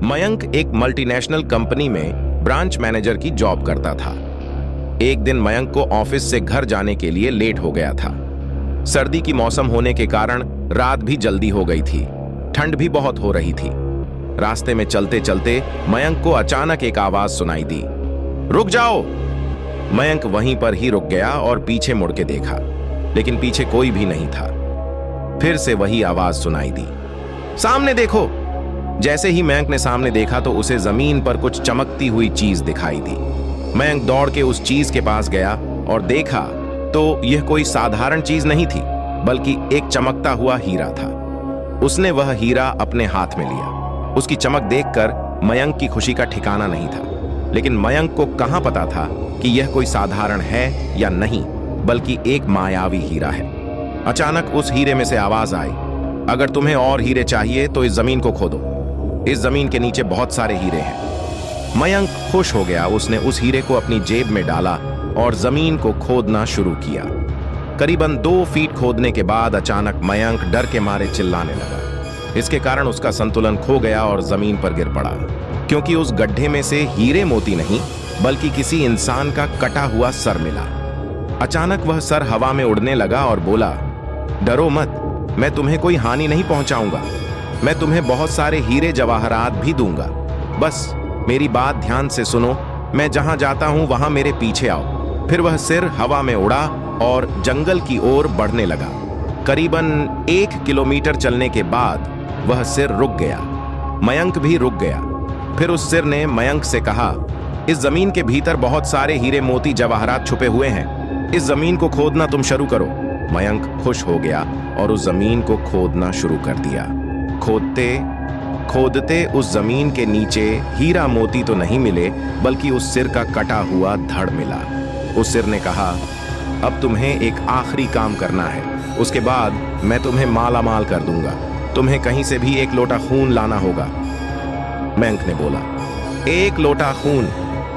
मयंक एक multinational company में branch manager की जॉब करता था। एक दिन मयंक को ऑफिस से घर जाने के लिए लेट हो गया था। सर्दी की मौसम होने के कारण रात भी जल्दी हो गई थी। ठंड भी बहुत हो रही थी। रास्ते में चलते चलते मयंक को अचानक एक आवाज सुनाई दी, रुक जाओ। मयंक वहीं पर ही रुक गया और पीछे मुड़ के देखा, लेकिन पीछे कोई भी नहीं था। फिर से वही आवाज सुनाई दी, सामने देखो। जैसे ही मयंक ने सामने देखा तो उसे जमीन पर कुछ चमकती हुई चीज दिखाई दी। मयंक दौड़ के उस चीज के पास गया और देखा तो यह कोई साधारण चीज नहीं थी, बल्कि एक चमकता हुआ हीरा था। उसने वह हीरा अपने हाथ में लिया। उसकी चमक देखकर मयंक की खुशी का ठिकाना नहीं था, लेकिन मयंक को कहां पता था कि यह कोई साधारण है या नहीं, बल्कि एक मायावी हीरा है। अचानक उस हीरे में से आवाज आई, अगर तुम्हें और हीरे चाहिए तो इस जमीन को खोदो। इस जमीन के नीचे बहुत सारे हीरे हैं। मयंक खुश हो गया। उसने उस हीरे को अपनी जेब में डाला और जमीन को खोदना शुरू किया। करीबन 2 फीट खोदने के बाद अचानक मयंक डर के मारे चिल्लाने लगा। इसके कारण उसका संतुलन खो गया और जमीन पर गिर पड़ा, क्योंकि उस गड्ढे में से हीरे मोती नहीं, बल्कि किसी इंसान का कटा हुआ सर मिला। अचानक वह सर हवा में उड़ने लगा और बोला, डरो मत, मैं तुम्हें कोई हानि नहीं पहुंचाऊंगा। मैं तुम्हें बहुत सारे हीरे जवाहरात भी दूंगा। बस मेरी बात ध्यान से सुनो। मैं जहां जाता हूं वहां मेरे पीछे आओ। फिर वह सिर हवा में उड़ा और जंगल की ओर बढ़ने लगा। करीबन 1 किलोमीटर चलने के बाद वह सिर रुक गया। मयंक भी रुक गया। फिर उस सिर ने मयंक से कहा, इस जमीन के भीतर बहुत सारे हीरे मोती जवाहरात छुपे हुए हैं। इस जमीन को खोदना तुम शुरू करो। मयंक खुश हो गया और उस जमीन को खोदना शुरू कर दिया। खोदते खोदते उस जमीन के नीचे हीरा मोती तो नहीं मिले, बल्कि उस सिर का कटा हुआ धड़ मिला। उस सिर ने कहा, अब तुम्हें एक आखिरी काम करना है, उसके बाद मैं तुम्हें माला माल कर दूंगा। तुम्हें कहीं से भी 1 लोटा खून लाना होगा। मयंक ने बोला, 1 लोटा खून?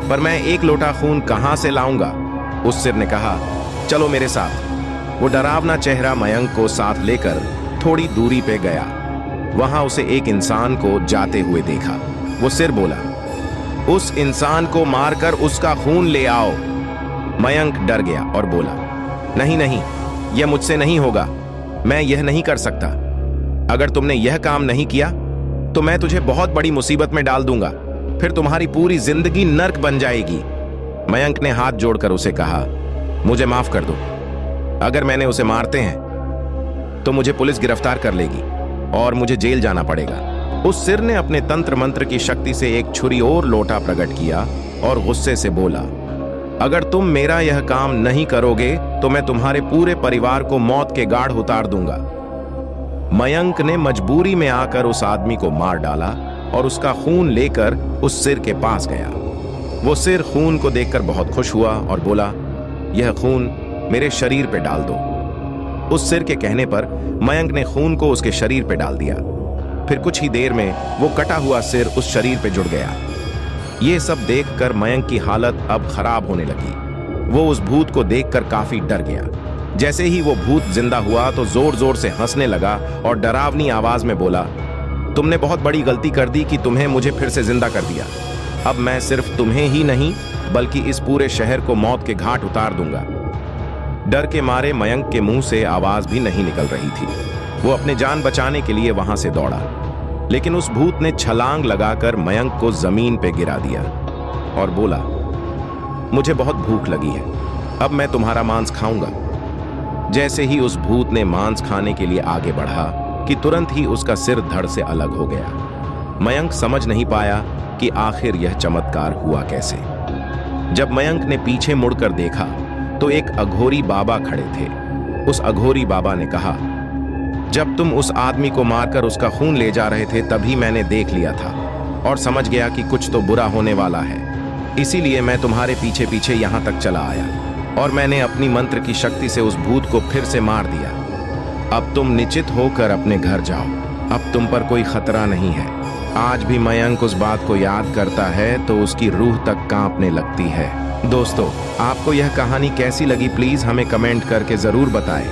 पर मैं 1 लोटा खून कहां से लाऊंगा? उस सिर ने कहा, चलो मेरे साथ। वो डरावना चेहरा मयंक को साथ लेकर थोड़ी दूरी पे गया। वहां उसे एक इंसान को जाते हुए देखा। वो सिर बोला, उस इंसान को मारकर उसका खून ले आओ। मयंक डर गया और बोला, नहीं नहीं, यह मुझसे नहीं होगा। मैं यह नहीं कर सकता। अगर तुमने यह काम नहीं किया तो मैं तुझे बहुत बड़ी मुसीबत में डाल दूंगा। फिर तुम्हारी पूरी जिंदगी नर्क बन जाएगी। मयंक ने हाथ जोड़कर उसे कहा, मुझे माफ कर दो। अगर मैंने उसे मारते हैं तो मुझे पुलिस गिरफ्तार कर लेगी और मुझे जेल जाना पड़ेगा। उस सिर ने अपने तंत्र मंत्र की शक्ति से एक छुरी और लोटा प्रकट किया और गुस्से से बोला, अगर तुम मेरा यह काम नहीं करोगे तो मैं तुम्हारे पूरे परिवार को मौत के गाढ़ उतार दूंगा। मयंक ने मजबूरी में आकर उस आदमी को मार डाला और उसका खून लेकर उस सिर के पास गया। वो सिर खून को देखकर बहुत खुश हुआ और बोला, यह खून मेरे शरीर पे डाल दो। उस सिर के कहने पर मयंक ने खून को उसके शरीर पे डाल दिया। फिर कुछ ही देर में वो कटा हुआ सिर उस शरीर पे जुड़ गया। ये सब देखकर मयंक की हालत अब खराब होने लगी। वो उस भूत को देखकर काफी डर गया। जैसे ही वो भूत जिंदा हुआ तो जोर जोर से हंसने लगा और डरावनी आवाज में बोला, तुमने बहुत बड़ी गलती कर दी कि तुम्हें मुझे फिर से जिंदा कर दिया। अब मैं सिर्फ तुम्हें ही नहीं, बल्कि इस पूरे शहर को मौत के घाट उतार दूंगा। डर के मारे मयंक के मुंह से आवाज भी नहीं निकल रही थी। वो अपने जान बचाने के लिए वहां से दौड़ा, लेकिन उस भूत ने छलांग लगाकर मयंक को जमीन पे गिरा दिया और बोला, मुझे बहुत भूख लगी है, अब मैं तुम्हारा मांस खाऊंगा। जैसे ही उस भूत ने मांस खाने के लिए आगे बढ़ा कि तुरंत ही उसका सिर धड़ से अलग हो गया। मयंक समझ नहीं पाया कि आखिर यह चमत्कार हुआ कैसे। जब मयंक ने पीछे मुड़कर देखा तो एक अघोरी बाबा खड़े थे। उस अघोरी बाबा ने कहा, जब तुम उस आदमी को मारकर उसका खून ले जा रहे थे तभी मैंने देख लिया था और समझ गया कि कुछ तो बुरा होने वाला है। इसीलिए मैं तुम्हारे पीछे पीछे यहां तक चला आया और मैंने अपनी मंत्र की शक्ति से उस भूत को फिर से मार दिया। अब तुम निश्चित होकर अपने घर जाओ। अब तुम पर कोई खतरा नहीं है। आज भी मयंक उस बात को याद करता है तो उसकी रूह तक कांपने लगती है। दोस्तों, आपको यह कहानी कैसी लगी प्लीज हमें कमेंट करके जरूर बताएं।